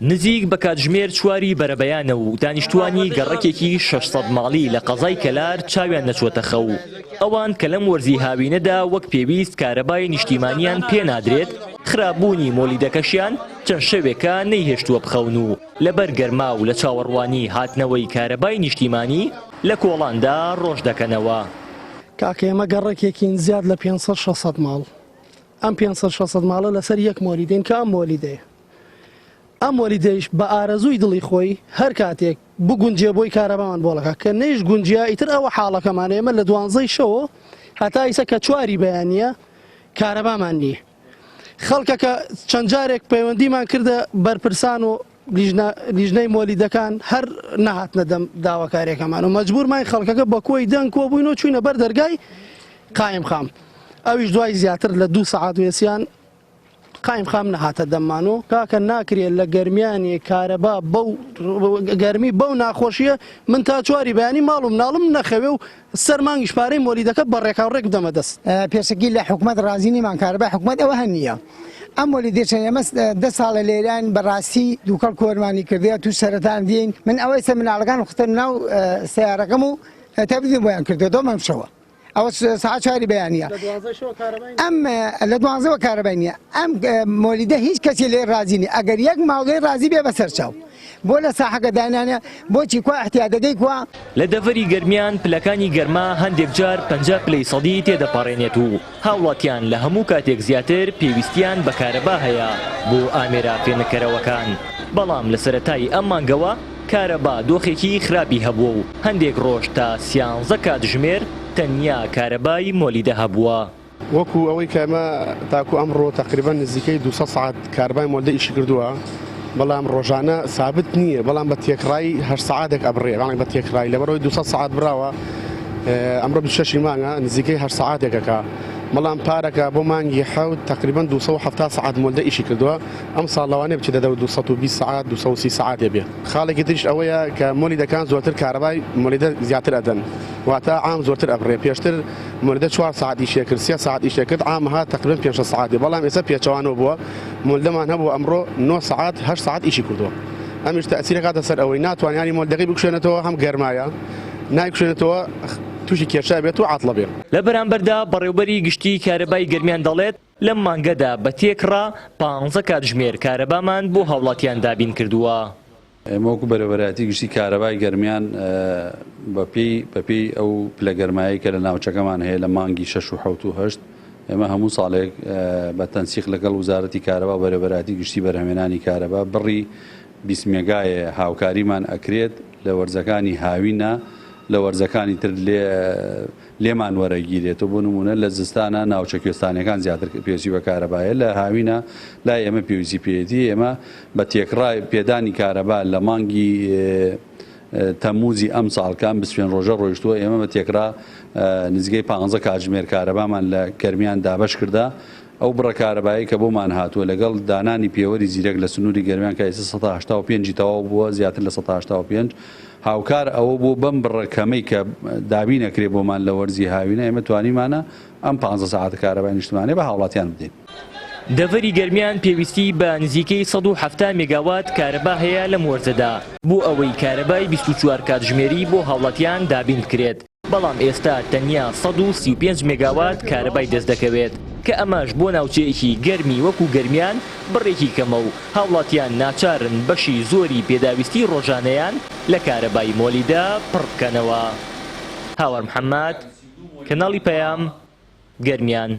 نزیک بە کاتژمێر چواری بەرەبەیانە و دانیشتوانی گەڕەکێکی 600 ماڵی لە قەزای کەلار چاویان نەچۆتە خەو. ئەوان کە لەم وەرزی هاوینەدا وەک پێویست کارەبای نیشتیمانیان پێنادرێت، خراپبوونی مۆلیدەکەشیان چەند شەوێکە نەیهێشتووە بخەون و لەبەر گەرما و لە چاوەڕوانی هاتنەوەی کارەبای نیشتیمانی لە کۆڵاندا ڕۆژ دەکەنەوە. کاکە ئێمە گەڕێکێکین زیاد لە 500-600 ماڵ. ئەم 500-600 ماڵە لەسەر یەک مۆلیدین کە ئەم مۆلیدەیە. ئەم وەلیدەیش بە ئارەزووی دڵی خۆی هەر کاتێک بگونجێ بۆی کارەبامان بۆڵەکە کە نەیش گونجیا ئیتر ئەوە حاڵەکەمان ئێمە لە 12 شەوە هەتا ئیسە کە چواری بەیانە کارەبامان نییە. خەڵکەکە چەند جارێک پەیوەندیمان کردە بەرپرسان و لیژنەی مۆلیدەکان هەر نەهاتنە دەم داواکاریەکەمان و مەجبورمان خەڵکەکە بە کۆی دەنگ کۆ بووین و چوینە بەر دەرگای قایم خام. ئەویش دوای زیاتر لە 2 سەعات وێسیان قایم خام نەهاتە دەممان و کاکە ناکرێت لە گەرمیانی کارەبا بەو گەرمی بەو ناخۆشیە من تا چواری بەیانی ماڵم ناڵم نەخەوێ و سەرمانگیش پارەی مۆلیدەکە بە ڕێکاوڕێک بدەمە دەست. پێشەکی لە حکوومەت ڕازی نیمان کارەبا حکوومەت ئەوە هەر نییە. ئەم مۆلیدێشە ئێمە 10 ساڵە لێران بەڕاستی دووکەڵ کۆرمانی کردەیە توش سەرەتان دێین من ئەوەی سە مناڵەکان خوتە ناو سیارەکەم و تەبدیل بۆیان کردو دۆمەم شەوە. ئەوە ساعت چواری بەیانە ئەم لە 12 کارەبای نییە. ئەم مۆلیدە هیچ کەسی لێ رازی نیە ئەگەر یەک ماڵێ رازی بێ بەسەر چاو بۆ لە ساحەکە دانانە بۆچی کوا احتیاجەکەی کوا. لە دەڤەری گەرمیان پلەکانی گەرما هەندێک جار 50 پلەی سەدی تێدەپەڕێنێت و هاوڵاتیان لە هەموو کاتێک زیاتر پێویستیان بە کارەبا هەیە بۆ ئامێرە پێنەکەرەوەکان. بەڵام لە سەرەتای ئەم مانگەوە کارەبا دۆخێکی خراپی هەبووە و هەندێک ڕۆژ تا 13 کاتژمێر تەنیا کارەبای مۆلیدە هەبووە. وەکو ئەوەی کە ئەمە تاکو ئەمڕۆ تقریبا نزیکەی 200 ساعت کارەبای مۆلیدە ئیشی کردووە، بەڵام ڕۆژانە ثابت نییە، بەڵام بە تێکڕای 8 ساعاتێک ئەبڕێ بەڵام بە تێکڕای لەبەرەوەی 200 ساعت براوە ئەمڕۆ 26 مانگە نزیکەی 8 ساعاتێکەکە، بەڵام پارەکە بۆ مانگی حەوت تقریبا 270 ساعت مۆلیدە ئیشی کردووە. ئەم ساڵ لەوانەیە بچێتە 220 ساعت 230 ساعاتێ بێ. خاڵێکی تریش ئەوەیە کە مۆلیدەکان زۆرتر کارەبای مۆلیدە زیاتر ئەدەن واتە عام زۆرتر ئەبڕێ. پێشتر مۆلیدە 4 ساعت ئیشێ کرد 3 ساعت ئیشێ کرد عام هات تقریبا 5 ساعتی، بەڵام ئێستا پێچەوانەوە بووە مۆلیدەمان هەبوو ئەمڕۆ 9 ساعت 8 ساعت ئیشی کردووە. ئەمیش تەئسیرەکاتە سەر ئەوەی ناتوانانی مۆلیدەکەی بکشێنێتەوە هەم گەرمایە نایکشێنێتەوە تووشی کێشا بێت و عاتڵە بێت. لە بەرامبەردا بەڕێوبەری گشتی کارەبای گەرمیان دەڵێت لەم مانگەدا بە تێکڕا 15 کاتژمێر کارەبامان بۆ هاوڵاتیان دابین کردووە. ئێمە وەکو بەرەبەراتی گشتی کارەبای گەرمیان بەپێی ئەو پلە گەرمایی کە لە ناوچەکەمان هەیە لە مانگی 6 و 7 و 8 ئێمە هەموو ساڵێک بە تەنسیق لەگەڵ وزارەتی کارەبا بەرەبەراتی گشتی بەرهەمێنانی کارەبا بڕی 20 مێگایە هاوکاریمان ئەکرێت لە وەرزەکانی هاوینە لە وەرزەکانی تر لێمان وەرەگیرێتەوە. بۆ نمونە لە زستانە ناوچە کوێستانەکان زیاتر پێویستی بە کارەبایە، لە هاوینە لای ئێمە پێویستی پێێتی. ئێمە بە تێکڕای پێدانی کارەبا لە مانگی تەموزی ئەم ساڵکان 25 ڕۆژە ڕۆیشتووە ئێمە بە تێکرا نزیکەی 15 کاتژمێر کارەبامان لە گەرمیان دابەش کردا. ئەو بڕە کارەبایی کە بۆمان هاتووە لەگەڵ دانانی پێوەری زیرەک لە سنووری گەرمیان کە ئێستا 185 تەواو بووە زیاتر لە 185 هاوکار ئەوە بۆ بەم بڕەکەمەی کە دابین ئەکرێ بۆمان لە وەرزی هاوینە ئێمە توانیمانە ئەم 15 ساعت کارەبای نیشتیمانی بە هاوڵاتیان بدەین. دەڤەری گەرمیان پێویستی بە نزیکەی 170 مێگاوات کارەبا هەیە لەم وەرزەدا بۆ ئەوەی کارەبای 24 کاتژمێری بۆ هاوڵاتیان دابین بکرێت، بەڵام ئێستا تەنیا 135 مێگاوات کارەبای دەست دەکەوێت کە ئەمەش بۆ ناوچەیەکی گەرمی وەکو گەرمیان بڕێکی کەمە و هاوڵاتیان ناچارن بەشی زۆری پێداویستی ڕۆژانەیان لە کارەبای مۆلیدە پڕ بکەنەوە. هاوار محەممەد، کەناڵی پەیام، گەرمیان.